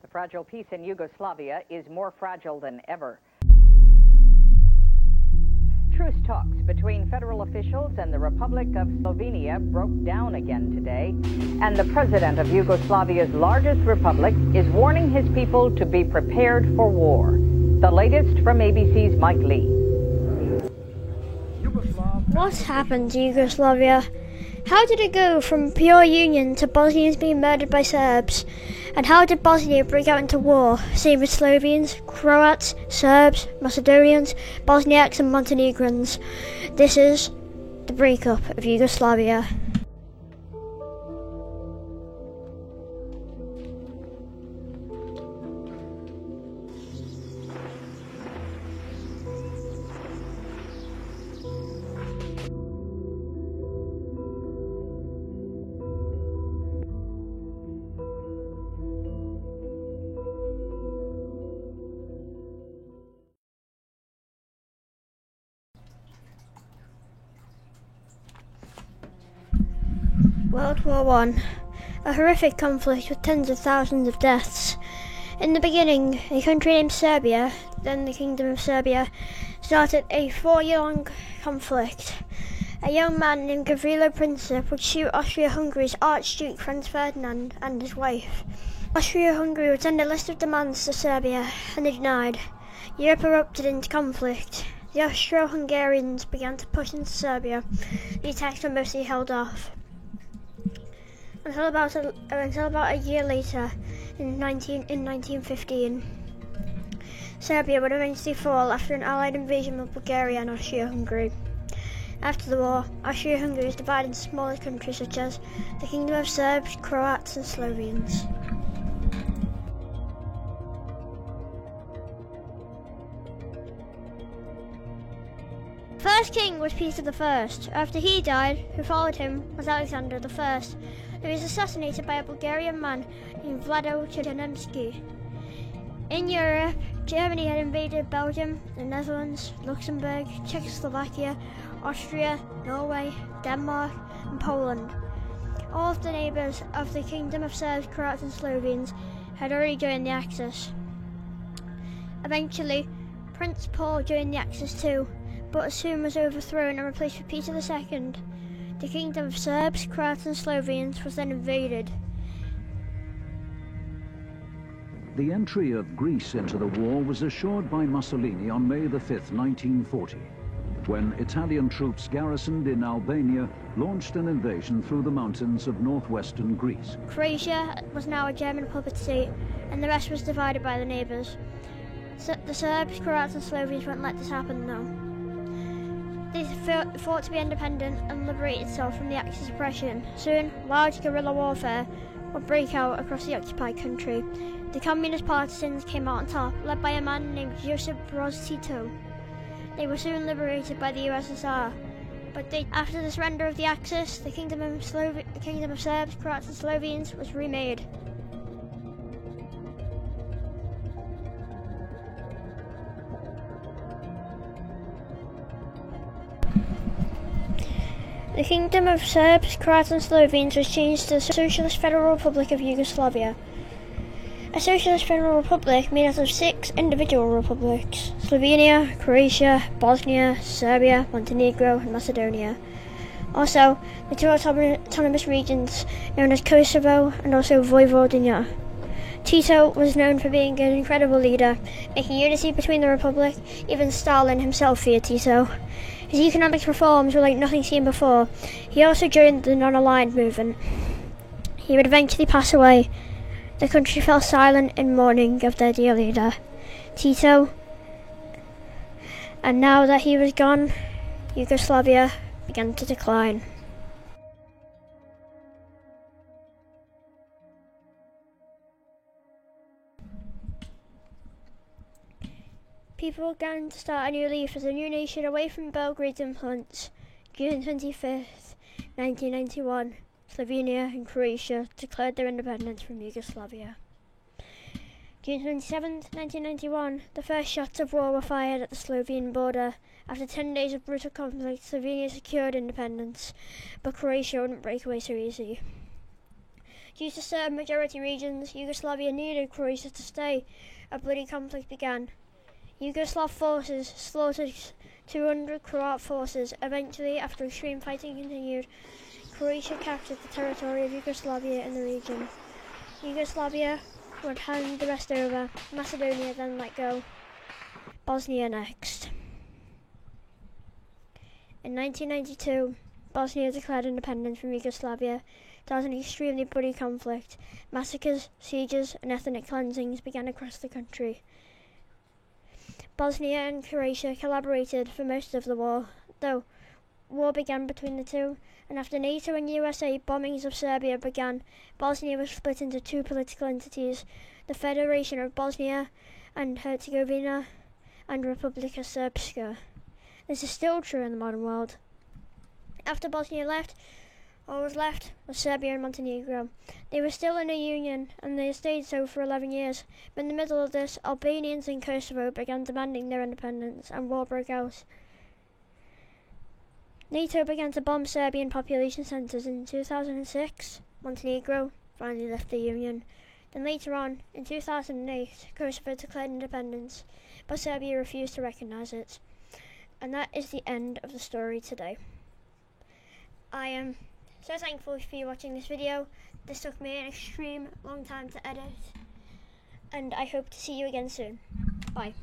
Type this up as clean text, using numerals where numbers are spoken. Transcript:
The fragile peace in Yugoslavia is more fragile than ever. Truce talks between federal officials and the Republic of Slovenia broke down again today, and the president of Yugoslavia's largest republic is warning his people to be prepared for war. The latest from ABC's Mike Lee. What happened to Yugoslavia? How did it go from pure union to Bosnians being murdered by Serbs? And how did Bosnia break out into war, same with Slovenes, Croats, Serbs, Macedonians, Bosniaks and Montenegrins? This is the breakup of Yugoslavia. World War I, a horrific conflict with tens of thousands of deaths. In the beginning, a country named Serbia, then the Kingdom of Serbia, started a 4-year-long conflict. A young man named Gavrilo Princip would shoot Austria-Hungary's Archduke Franz Ferdinand and his wife. Austria-Hungary would send a list of demands to Serbia, and they denied. Europe erupted into conflict. The Austro-Hungarians began to push into Serbia. The attacks were mostly held off. Until about a year later, in 1915, Serbia would eventually fall after an Allied invasion of Bulgaria and Austria-Hungary. After the war, Austria-Hungary was divided into smaller countries such as the Kingdom of Serbs, Croats and Slovenes. First king was Peter I. After he died, who followed him was Alexander I, who was assassinated by a Bulgarian man named Vlado Chernomsky. In Europe, Germany had invaded Belgium, the Netherlands, Luxembourg, Czechoslovakia, Austria, Norway, Denmark and Poland. All of the neighbours of the Kingdom of Serbs, Croats and Slovenes had already joined the Axis. Eventually, Prince Paul joined the Axis too, but soon was overthrown and replaced with Peter II. The Kingdom of Serbs, Croats and Slovenes was then invaded. The entry of Greece into the war was assured by Mussolini on May 5, 1940, when Italian troops garrisoned in Albania launched an invasion through the mountains of northwestern Greece. Croatia was now a German puppet state, and the rest was divided by the neighbours. The Serbs, Croats and Slovenes won't let this happen though. They fought to be independent and liberate itself from the Axis oppression. Soon, large guerrilla warfare would break out across the occupied country. The communist partisans came out on top, led by a man named Josip Broz Tito. They were soon liberated by the USSR, but after the surrender of the Axis, the Kingdom of Serbs, Croats and Slovenes was remade. The Kingdom of Serbs, Croats and Slovenes was changed to the Socialist Federal Republic of Yugoslavia. A Socialist Federal Republic made out of 6 individual republics: Slovenia, Croatia, Bosnia, Serbia, Montenegro and Macedonia. Also, the 2 autonomous regions known as Kosovo and also Vojvodina. Tito was known for being an incredible leader, making unity between the republic. Even Stalin himself feared Tito. His economic reforms were like nothing seen before. He also joined the non-aligned movement. He would eventually pass away. The country fell silent in mourning of their dear leader, Tito. And now that he was gone, Yugoslavia began to decline. People began to start a new leaf as a new nation away from Belgrade's influence. June 25th, 1991, Slovenia and Croatia declared their independence from Yugoslavia. June 27th, 1991, the first shots of war were fired at the Slovene border. After 10 days of brutal conflict, Slovenia secured independence, but Croatia wouldn't break away so easy. Due to Serb majority regions, Yugoslavia needed Croatia to stay. A bloody conflict began. Yugoslav forces slaughtered 200 Croat forces. Eventually, after extreme fighting continued, Croatia captured the territory of Yugoslavia in the region. Yugoslavia would hand the rest over. Macedonia then let go. Bosnia next. In 1992, Bosnia declared independence from Yugoslavia. There was an extremely bloody conflict. Massacres, sieges, and ethnic cleansings began across the country. Bosnia and Croatia collaborated for most of the war, though war began between the two, and after NATO and USA bombings of Serbia began, Bosnia was split into two political entities, the Federation of Bosnia and Herzegovina and Republika Srpska. This is still true in the modern world. After Bosnia left, all was left was Serbia and Montenegro. They were still in a union, and they stayed so for 11 years. But in the middle of this, Albanians in Kosovo began demanding their independence, and war broke out. NATO began to bomb Serbian population centres in 2006. Montenegro finally left the union. Then later on, in 2008, Kosovo declared independence, but Serbia refused to recognise it. And that is the end of the story today. I am so thankful for you watching this video. This took me an extreme long time to edit, and I hope to see you again soon. Bye.